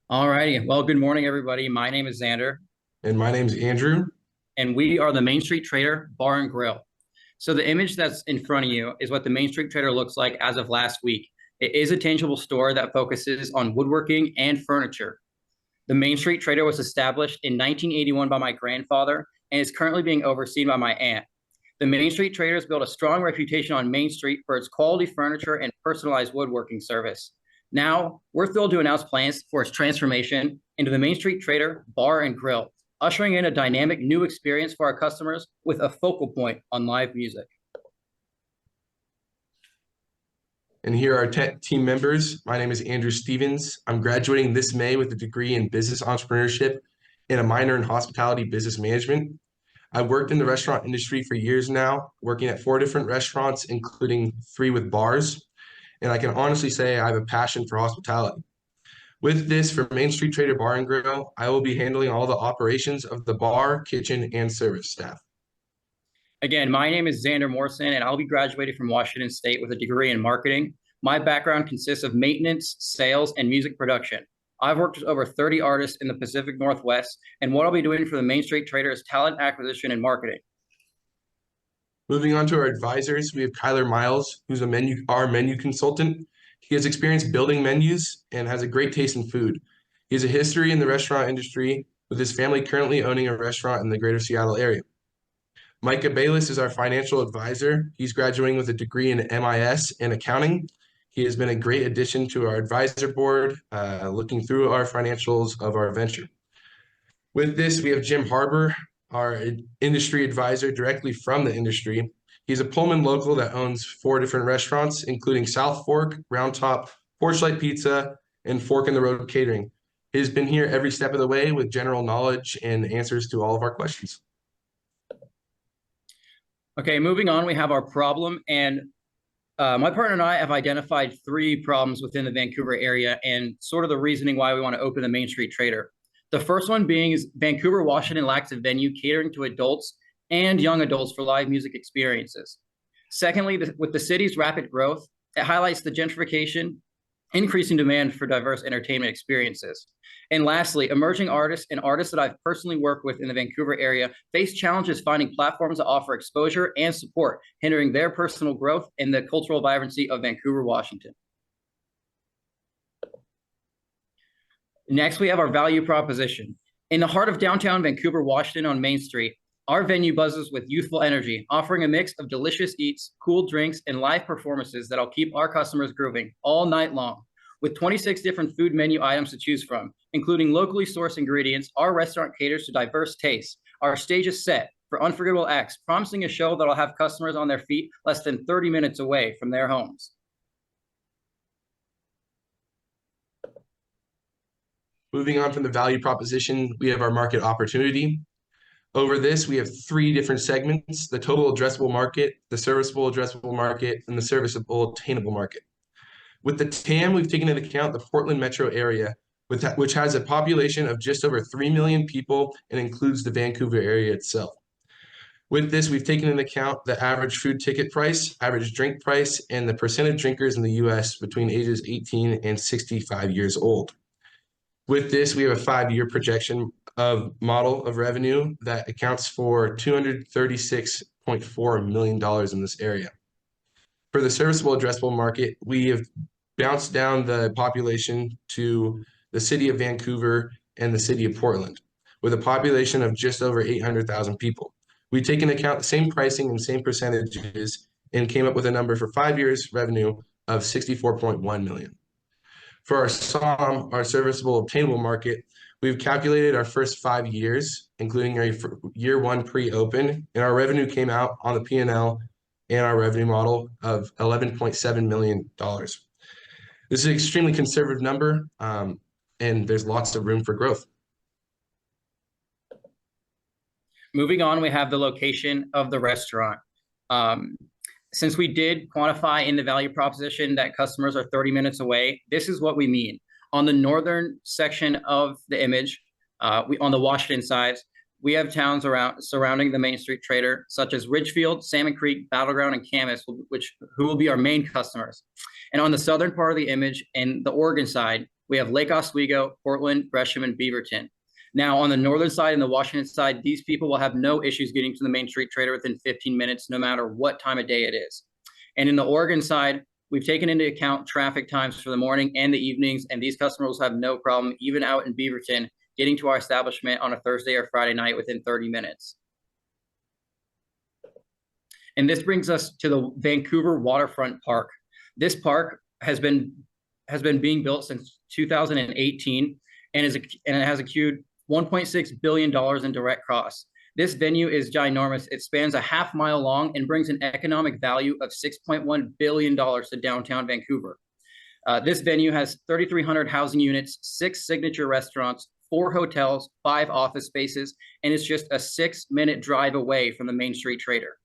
All righty. Well, good morning, everybody. My name is Xander, And my name's Andrew. and we are the Main Street Trader Bar and Grill. So the image that's in front of you is what the Main Street Trader looks like as of last week. It is a tangible store that focuses on woodworking and furniture. The Main Street Trader was established in 1981 by my grandfather and is currently being overseen by my aunt. The Main Street Trader has built a strong reputation on Main Street for its quality furniture and personalized woodworking service. Now, we're thrilled to announce plans for its transformation into the Main Street Trader Bar and Grill, ushering in a dynamic new experience for our customers with a focal point on live music. And here are our team members. My name is Andrew Stevens. I'm graduating this May with a degree in business entrepreneurship and a minor in hospitality business management. I've worked in the restaurant industry for years now, working at 4 different restaurants, including 3 with bars. And I can honestly say I have a passion for hospitality. With this, for Main Street Trader Bar and Grill, I will be handling all the operations of the bar, kitchen, and service staff. Again, my name is Xander Morrison, and I'll be graduating from Washington State with a degree in marketing. My background consists of maintenance, sales, and music production. I've worked with over 30 artists in the Pacific Northwest, and what I'll be doing for the Main Street Trader is talent acquisition and marketing. Moving on to our advisors, we have Kyler Miles, who's our menu consultant. He has experience building menus and has a great taste in food. He has a history in the restaurant industry, with his family currently owning a restaurant in the greater Seattle area. Micah Bayless is our financial advisor. He's graduating with a degree in MIS and accounting. He has been a great addition to our advisor board, looking through our financials of our venture. With this, we have Jim Harbour, our industry advisor directly from the industry. He's a Pullman local that owns 4 different restaurants, including South Fork, Round Top, Porchlight Pizza, and Fork in the Road Catering. He's been here every step of the way with general knowledge and answers to all of our questions. Okay, moving on, we have our problem, and my partner and I have identified 3 problems within the Vancouver area and sort of the reasoning why we want to open the Main Street Trader. The first one being is Vancouver, Washington lacks a venue catering to adults and young adults for live music experiences. Secondly, with the city's rapid growth, it highlights the gentrification, increasing demand for diverse entertainment experiences. And lastly, emerging artists and artists that I've personally worked with in the Vancouver area face challenges finding platforms that offer exposure and support, hindering their personal growth and the cultural vibrancy of Vancouver, Washington. Next, we have our value proposition. In the heart of downtown Vancouver, Washington on Main Street, our venue buzzes with youthful energy, offering a mix of delicious eats, cool drinks, and live performances that'll keep our customers grooving all night long. With 26 different food menu items to choose from, including locally sourced ingredients, our restaurant caters to diverse tastes. Our stage is set for unforgettable acts, promising a show that'll have customers on their feet less than 30 minutes away from their homes. Moving on from the value proposition, we have our market opportunity. Over this, we have 3 different segments: the total addressable market, the serviceable addressable market, and the serviceable attainable market. With the TAM, we've taken into account the Portland metro area, which has a population of just over 3 million people and includes the Vancouver area itself. With this, we've taken into account the average food ticket price, average drink price, and the percent of drinkers in the US between ages 18 and 65 years old. With this, we have a 5-year projection of model of revenue that accounts for $236.4 million in this area. For the serviceable addressable market, we have bounced down the population to the city of Vancouver and the city of Portland, with a population of just over 800,000 people. We take into account the same pricing and same percentages and came up with a number for 5 years revenue of $64.1 million. For our SOM, our serviceable obtainable market, we've calculated our first 5 years, including our year 1 pre-open, and our revenue came out on the P&L and our revenue model of $11.7 million. This is an extremely conservative number, and there's lots of room for growth. Moving on, we have the location of the restaurant. Since we did quantify in the value proposition that customers are 30 minutes away, this is what we mean. On the northern section of the image, on the Washington side, we have towns surrounding the Main Street Trader, such as Ridgefield, Salmon Creek, Battleground, and Camas, who will be our main customers. And on the southern part of the image and the Oregon side, we have Lake Oswego, Portland, Gresham, and Beaverton. Now, on the northern side and the Washington side, these people will have no issues getting to the Main Street Trader within 15 minutes, no matter what time of day it is. And in the Oregon side, we've taken into account traffic times for the morning and the evenings, and these customers have no problem, even out in Beaverton, getting to our establishment on a Thursday or Friday night within 30 minutes. And this brings us to the Vancouver Waterfront Park. This park has been being built since 2018 and it has accrued $1.6 billion in direct costs. This venue is ginormous. It spans a half-mile long and brings an economic value of $6.1 billion to downtown Vancouver. This venue has 3,300 housing units, 6 signature restaurants, 4 hotels, 5 office spaces, and it's just a 6-minute drive away from the Main Street Trader.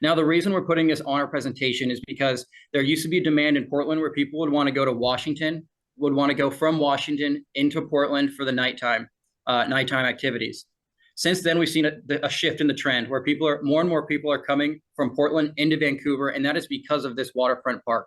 Now, the reason we're putting this on our presentation is because there used to be a demand in Portland where people would want to go to Washington, would want to go from Washington into Portland for the nighttime activities. Since then, we've seen a shift in the trend where more and more people are coming from Portland into Vancouver, and that is because of this waterfront park.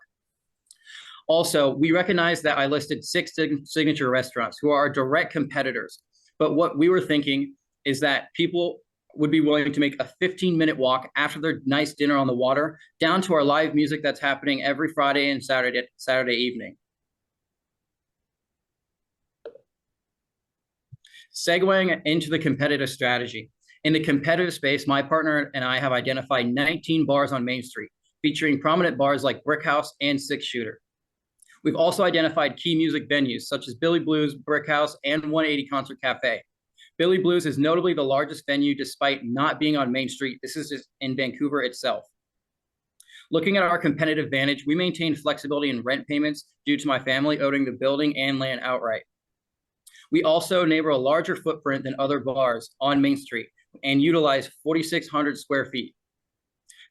Also, we recognize that I listed 6 signature restaurants who are our direct competitors. But what we were thinking is that people would be willing to make a 15-minute walk after their nice dinner on the water down to our live music that's happening every Friday and Saturday evening. Segueing into the competitive strategy. In the competitive space, my partner and I have identified 19 bars on Main Street, featuring prominent bars like Brick House and Six Shooter. We've also identified key music venues such as Billy Blues, Brick House, and 180 Concert Cafe. Billy Blues is notably the largest venue despite not being on Main Street. This is just in Vancouver itself. Looking at our competitive advantage, we maintain flexibility in rent payments due to my family owning the building and land outright. We also neighbor a larger footprint than other bars on Main Street and utilize 4,600 square feet.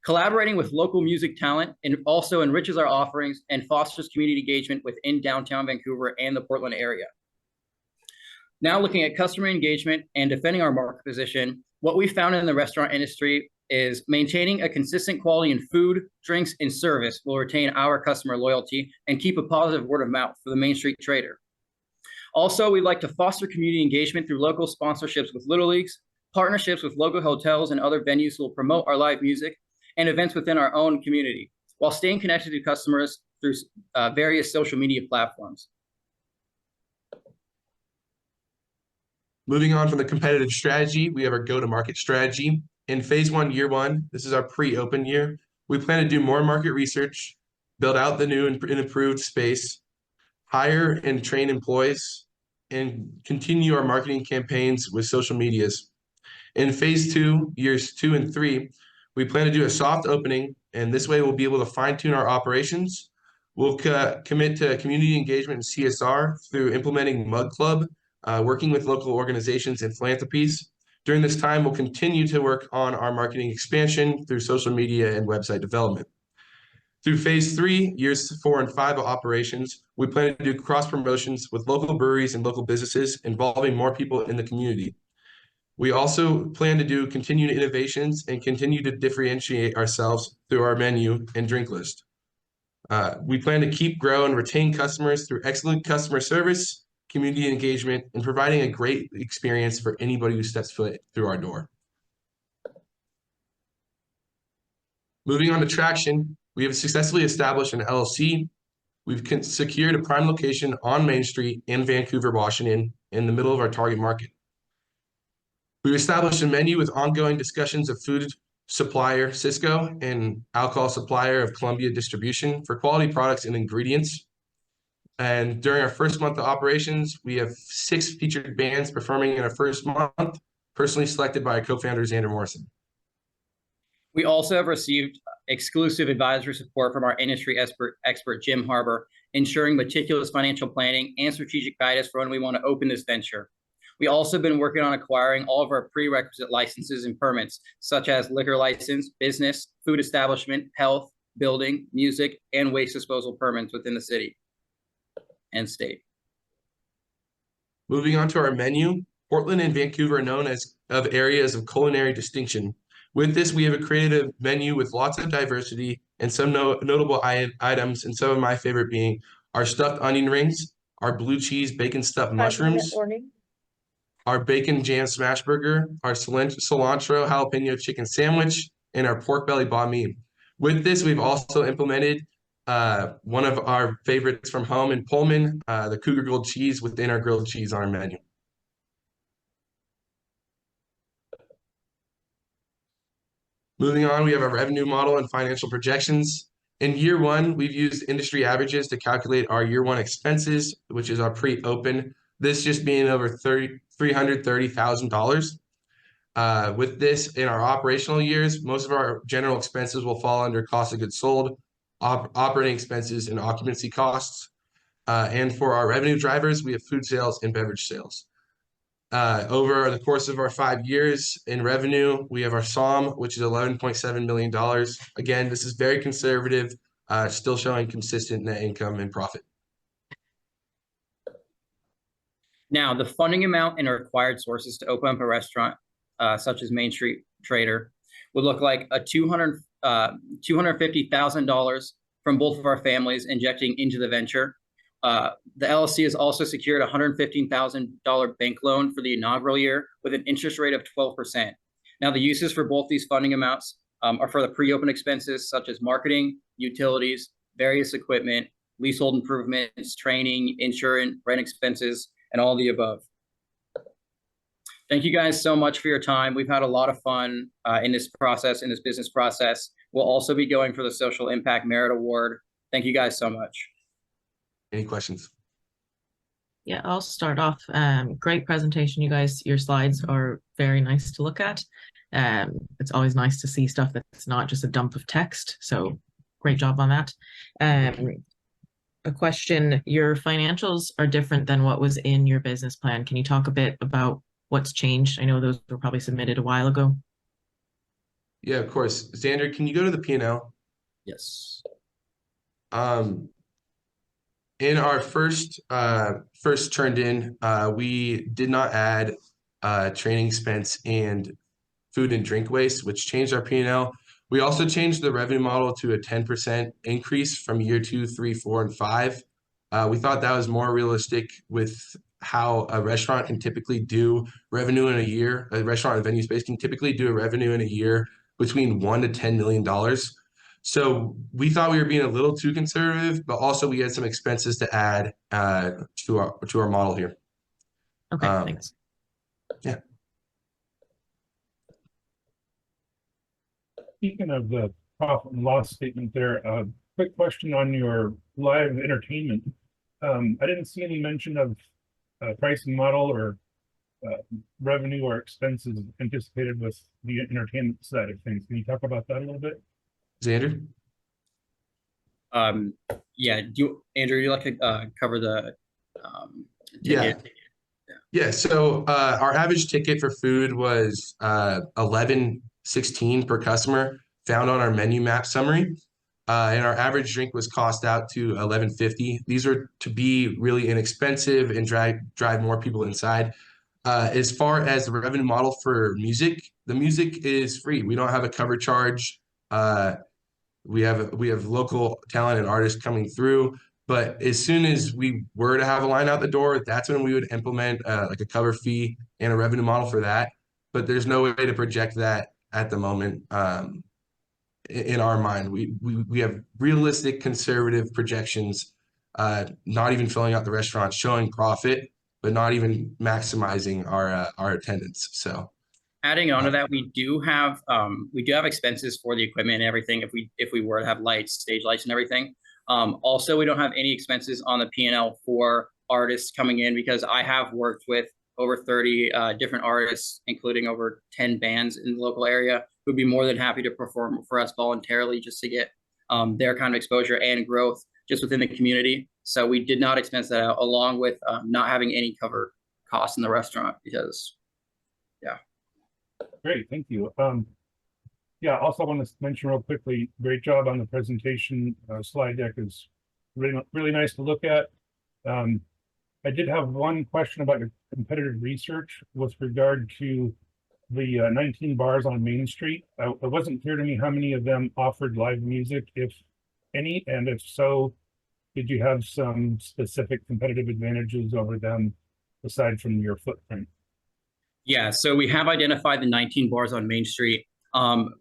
Collaborating with local music talent and also enriches our offerings and fosters community engagement within downtown Vancouver and the Portland area. Now looking at customer engagement and defending our market position, what we found in the restaurant industry is maintaining a consistent quality in food, drinks, and service will retain our customer loyalty and keep a positive word of mouth for the Main Street Trader. Also, we'd like to foster community engagement through local sponsorships with Little Leagues, partnerships with local hotels and other venues who will promote our live music, and events within our own community, while staying connected to customers through various social media platforms. Moving on from the competitive strategy, we have our go-to-market strategy. In phase 1, year 1, this is our pre-open year. We plan to do more market research, build out the new and improved space, hire and train employees, and continue our marketing campaigns with social medias. In phase 2, years 2 and 3, we plan to do a soft opening, and this way we'll be able to fine-tune our operations. We'll commit to community engagement and CSR through implementing Mug Club, working with local organizations and philanthropies. During this time, we'll continue to work on our marketing expansion through social media and website development. Through phase 3, years 4 and 5 of operations, we plan to do cross promotions with local breweries and local businesses involving more people in the community. We also plan to do continued innovations and continue to differentiate ourselves through our menu and drink list. We plan to keep, grow, and retain customers through excellent customer service, community engagement, and providing a great experience for anybody who steps foot through our door. Moving on to traction, we have successfully established an LLC. We've secured a prime location on Main Street in Vancouver, Washington, in the middle of our target market. We've established a menu with ongoing discussions of food supplier Cisco and alcohol supplier of Columbia Distribution for quality products and ingredients. And during our first month of operations, we have 6 featured bands performing in our first month, personally selected by our co-founder, Xander Morrison. We also have received exclusive advisory support from our industry expert, Jim Harbor, ensuring meticulous financial planning and strategic guidance for when we want to open this venture. We also have been working on acquiring all of our prerequisite licenses and permits, such as liquor license, business, food establishment, health, building, music, and waste disposal permits within the city and state. Moving on to our menu, Portland and Vancouver are known as areas of culinary distinction. With this, we have a creative menu with lots of diversity and some notable items, and some of my favorite being our stuffed onion rings, our blue cheese bacon stuffed mushrooms, our bacon jam smash burger, our cilantro jalapeno chicken sandwich, and our pork belly banh mi. With this, we've also implemented one of our favorites from home in Pullman, the Cougar grilled cheese within our grilled cheese on our menu. Moving on, we have our revenue model and financial projections. In year one, we've used industry averages to calculate our year one expenses, which is our pre-open. This just being over $330,000. With this, in our operational years, most of our general expenses will fall under cost of goods sold, operating expenses, and occupancy costs. And for our revenue drivers, we have food sales and beverage sales. Over the course of our 5 years in revenue, we have our SOM, which is $11.7 million. Again, this is very conservative, still showing consistent net income and profit. Now, the funding amount and required sources to open up a restaurant, such as Main Street Trader, would look like a $250,000 from both of our families injecting into the venture. The LLC has also secured a $115,000 bank loan for the inaugural year with an interest rate of 12%. Now, the uses for both these funding amounts are for the pre-open expenses such as marketing, utilities, various equipment, leasehold improvements, training, insurance, rent expenses, and all the above. Thank you guys so much for your time. We've had a lot of fun in this process, in this business process. We'll also be going for the Social Impact Merit Award. Thank you guys so much. Any questions? Yeah, I'll start off. Great presentation, you guys. Your slides are very nice to look at. It's always nice to see stuff that's not just a dump of text. So great job on that. A question, your financials are different than what was in your business plan. Can you talk a bit about what's changed? I know those were probably submitted a while ago. Yeah, of course. Xander, can you go to the P&L? Yes. In our first turned in, we did not add training expense and food and drink waste, which changed our P&L. We also changed the revenue model to a 10% increase from year 2, 3, 4, and 5. We thought that was more realistic with how a restaurant can typically do revenue in a year. A restaurant and venue space can typically do a revenue in a year between $1 to $10 million. So we thought we were being a little too conservative, but also we had some expenses to add to our model here. Okay, thanks. Yeah. Speaking of the profit and loss statement there, quick question on your live entertainment. I didn't see any mention of pricing model or revenue or expenses anticipated with the entertainment side of things. Can you talk about that a little bit? Xander? Yeah, Andrew, you like to cover the ticket? Yeah, so our average ticket for food was $11.16 per customer, found on our menu map summary. And our average drink was cost out to $11.50. These are to be really inexpensive and drive more people inside. As far as the revenue model for music, the music is free. We don't have a cover charge. We have local talent and artists coming through. But as soon as we were to have a line out the door, that's when we would implement like a cover fee and a revenue model for that. But there's no way to project that at the moment. In our mind, we have realistic, conservative projections, not even filling out the restaurant, showing profit, but not even maximizing our attendance. So, adding on to that, we do have expenses for the equipment and everything. If we were to have lights, stage lights, and everything. Also, we don't have any expenses on the P&L for artists coming in because I have worked with over 30 different artists, including over 10 bands in the local area, who'd be more than happy to perform for us voluntarily just to get their kind of exposure and growth just within the community. So we did not expense that out, along with not having any cover costs in the restaurant because, yeah. Great, thank you. Yeah, also want to mention real quickly, great job on the presentation. Slide deck is really nice to look at. I did have one question about your competitive research with regard to the 19 bars on Main Street. It wasn't clear to me how many of them offered live music, if any, and if so, did you have some specific competitive advantages over them aside from your footprint? Yeah, so we have identified the 19 bars on Main Street.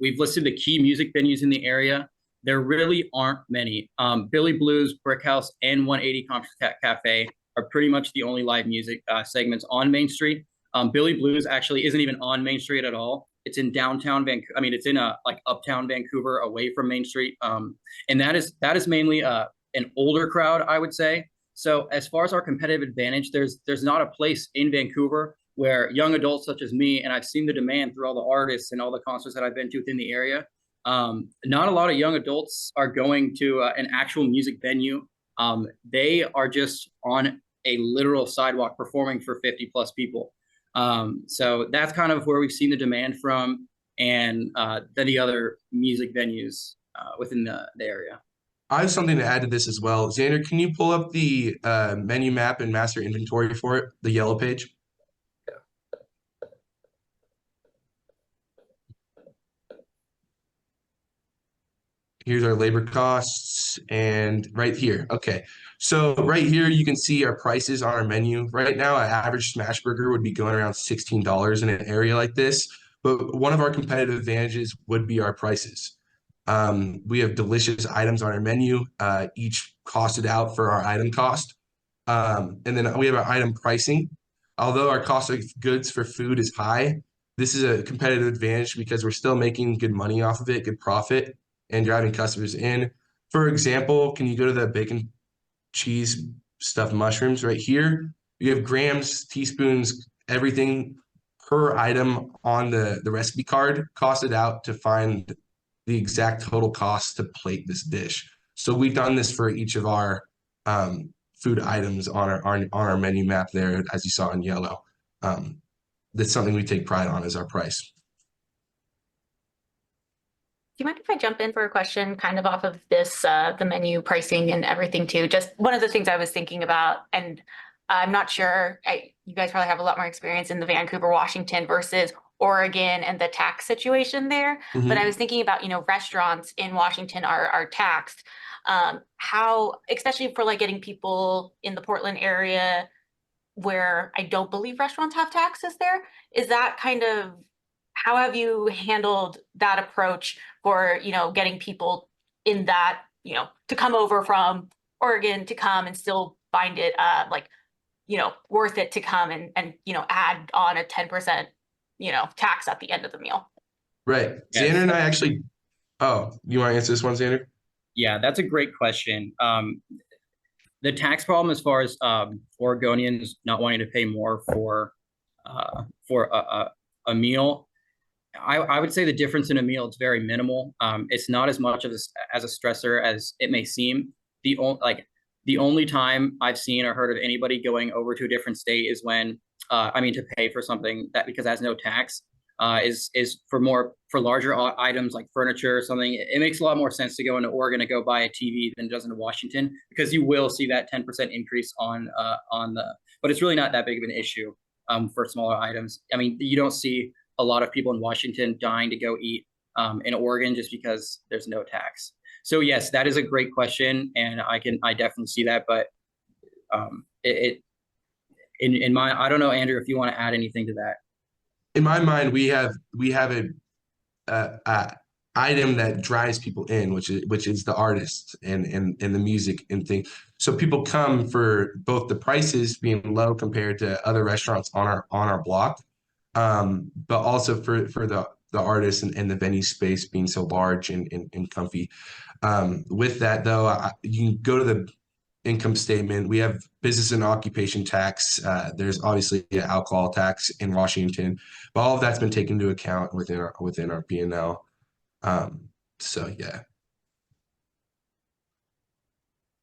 We've listed the key music venues in the area. There really aren't many. Billy Blues, Brick House, and 180 Concert Cafe are pretty much the only live music segments on Main Street. Billy Blues actually isn't even on Main Street at all. It's in downtown Vancouver. I mean, it's in like uptown Vancouver, away from Main Street. And that is mainly an older crowd, I would say. So as far as our competitive advantage, there's not a place in Vancouver where young adults such as me, and I've seen the demand through all the artists and all the concerts that I've been to within the area. Not a lot of young adults are going to an actual music venue. They are just on a literal sidewalk performing for 50 plus people. So that's kind of where we've seen the demand from, and then the other music venues within the area. I have something to add to this as well. Xander, can you pull up the menu map and master inventory for it, the yellow page? Here's our labor costs, and right here. Okay, so right here you can see our prices on our menu. Right now, an average smash burger would be going around $16 in an area like this. But one of our competitive advantages would be our prices. We have delicious items on our menu, each costed out for our item cost. And then we have our item pricing. Although our cost of goods for food is high, this is a competitive advantage because we're still making good money off of it, good profit, and driving customers in. For example, can you go to the bacon cheese stuffed mushrooms right here? You have grams, teaspoons, everything per item on the recipe card costed out to find the exact total cost to plate this dish. So we've done this for each of our food items on our menu map there, as you saw in yellow. That's something we take pride on, is our price. Do you mind if I jump in for a question kind of off of this, the menu pricing and everything too? Just one of the things I was thinking about, and I'm not sure, you guys probably have a lot more experience in the Vancouver, Washington versus Oregon and the tax situation there. But I was thinking about, restaurants in Washington are taxed. How, especially for like getting people in the Portland area where I don't believe restaurants have taxes there, is that kind of, how have you handled that approach for, getting people in that, to come over from Oregon to come and still find it worth it to come and add on a 10%, tax at the end of the meal? Right. Yes. Xander and I actually, oh, you want to answer this one, Xander? Yeah, that's a great question. The tax problem, as far as Oregonians not wanting to pay more for a meal, I would say the difference in a meal, it's very minimal. It's not as much of as a stressor as it may seem. The only time I've seen or heard of anybody going over to a different state is when to pay for something that, because it has no tax, is for larger items like furniture or something. It makes a lot more sense to go into Oregon to go buy a TV than it does in Washington, because you will see that 10% increase on but it's really not that big of an issue for smaller items. I mean, you don't see a lot of people in Washington dying to go eat in Oregon just because there's no tax. So yes, that is a great question, and I definitely see that. But in my, I don't know, Andrew, if you want to add anything to that. In my mind, we have a item that drives people in, which is the artist and the music and things. So people come for both the prices being low compared to other restaurants on our block, but also for the artists and the venue space being so large and comfy. With that though, you can go to the income statement. We have business and occupation tax. There's obviously an alcohol tax in Washington, but all of that's been taken into account within our P&L. So yeah.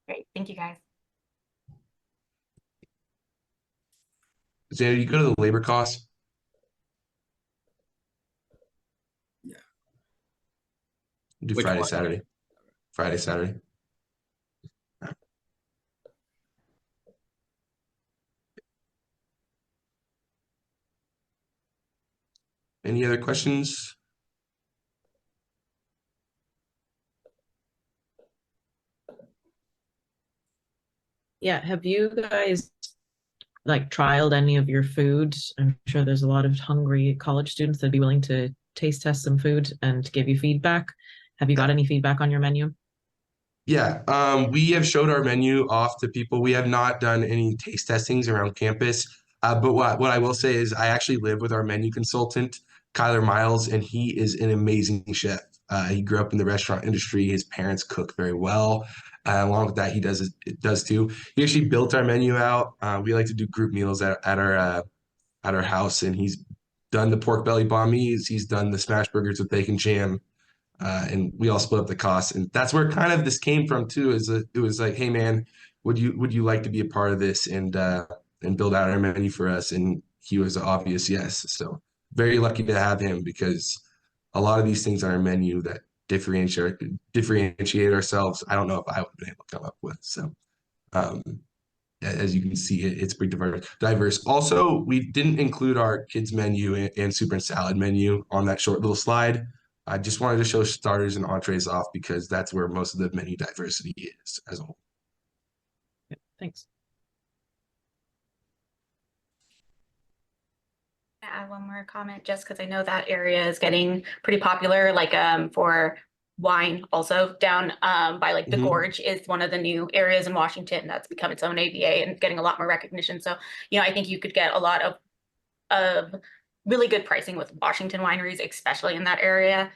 Great, thank you guys. Xander, you go to the labor costs. Yeah. Do Which Friday, one? Saturday. Friday, Saturday. Any other questions? Yeah, have you guys like trialed any of your food? I'm sure there's a lot of hungry college students that'd be willing to taste test some food and give you feedback. Have you got any feedback on your menu? Yeah, we have showed our menu off to people. We have not done any taste testings around campus. But what I will say is I actually live with our menu consultant, Kyler Miles, and he is an amazing chef. He grew up in the restaurant industry. His parents cook very well. Along with that, he does too. He actually built our menu out. We like to do group meals at our house, and he's done the pork belly banh mi's. He's done the smash burgers with bacon jam. And we all split up the costs, and that's where kind of this came from too. It was like, hey man, would you like to be a part of this and build out our menu for us? And he was an obvious yes. So very lucky to have him because a lot of these things on our menu that differentiate ourselves. I don't know if I would have been able to come up with. So um, as you can see, it's pretty diverse. Also, we didn't include our kids menu and soup and salad menu on that short little slide. I just wanted to show starters and entrees off because that's where most of the menu diversity is as a whole. Yeah, thanks. Add one more comment just because I know that area is getting pretty popular, like for wine also down by like the Mhm. Gorge is one of the new areas in Washington that's become its own AVA and getting a lot more recognition. So, you know, I think you could get a lot of really good pricing with Washington wineries, especially in that area.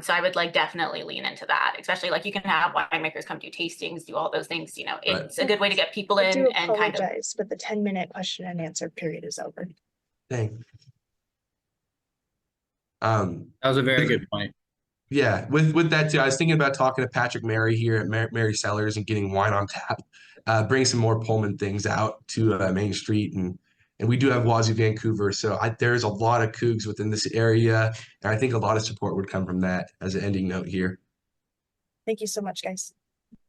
So I would like definitely lean into that, especially like you can have winemakers come do tastings, do all those things, you know, Right. it's a good way to get people I in do and kind of. apologize, but the 10-minute question and answer period is over. Dang. That was a very good point. Yeah, with that too, I was thinking about talking to Patrick Mary here at Mary Cellars and getting wine on tap, bring some more Pullman things out to Main Street, and we do have Wazoo Vancouver, so there's a lot of Cougs within this area, and I think a lot of support would come from that as an ending note here. Thank you so much, guys.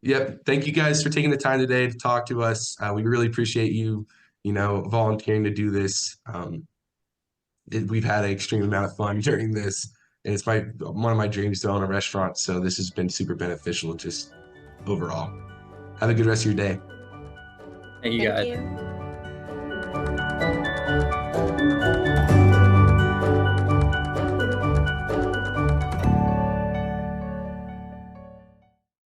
Yep, thank you guys for taking the time today to talk to us. We really appreciate you, volunteering to do this. We've had an extreme amount of fun during this. And it's one of my dreams to own a restaurant. So this has been super beneficial just overall. Have a good rest of your day. Thank you guys. Thank you.